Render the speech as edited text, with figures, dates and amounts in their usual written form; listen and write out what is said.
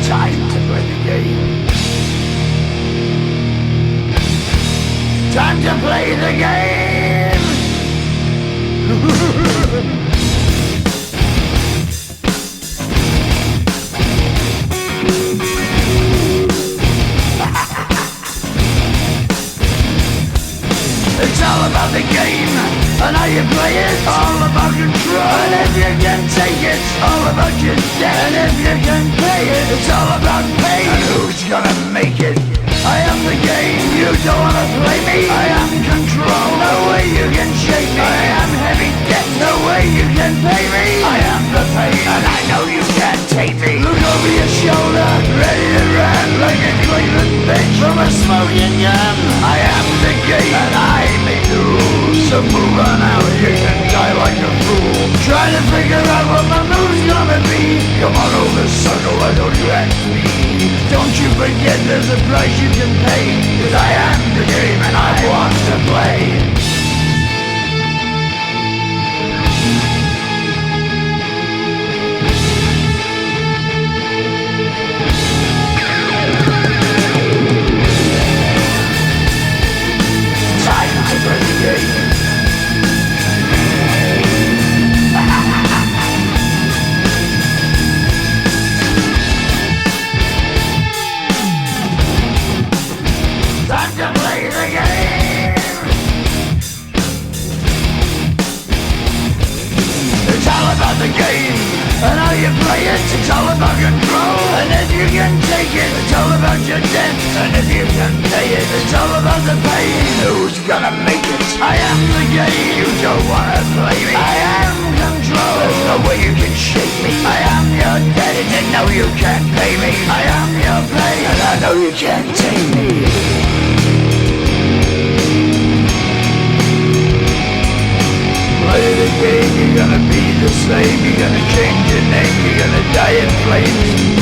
Time to play the game. Time to play the game. It's all about the game and how you play it. All about control, and if you can take it, all about your debt. And if you can pay it, it's all about pay. And who's gonna make it? I am the game, you don't wanna play me. I am control, no way you can shake me. I am heavy debt, no way you can pay me. I am the pain, and I know you can't take me. Look over your shoulder, ready to run like a Cleveland bitch from a smoking gun. I am the game, and I make the rules. So move on out, you can die like a fool. Trying to figure out what my move's gonna be. Come on over, sucker, why don't you ask me? Don't you forget there's a price you can pay. 'Cause I am the game and I want to play. Time to play the game. Time to play the game. It's all about the game and how you play it. It's all about control, and if you can take it, it's all about your debt. And if you can pay it, it's all about the pain. Who's gonna make it? I am the game. You don't wanna play me. I am control. There's no way you can shake me. I am your debt, and you know you can't pay me. I am your pain, and I know you can't take me. Play the game, you're gonna be the same. You're gonna change your name, you're gonna die in flames.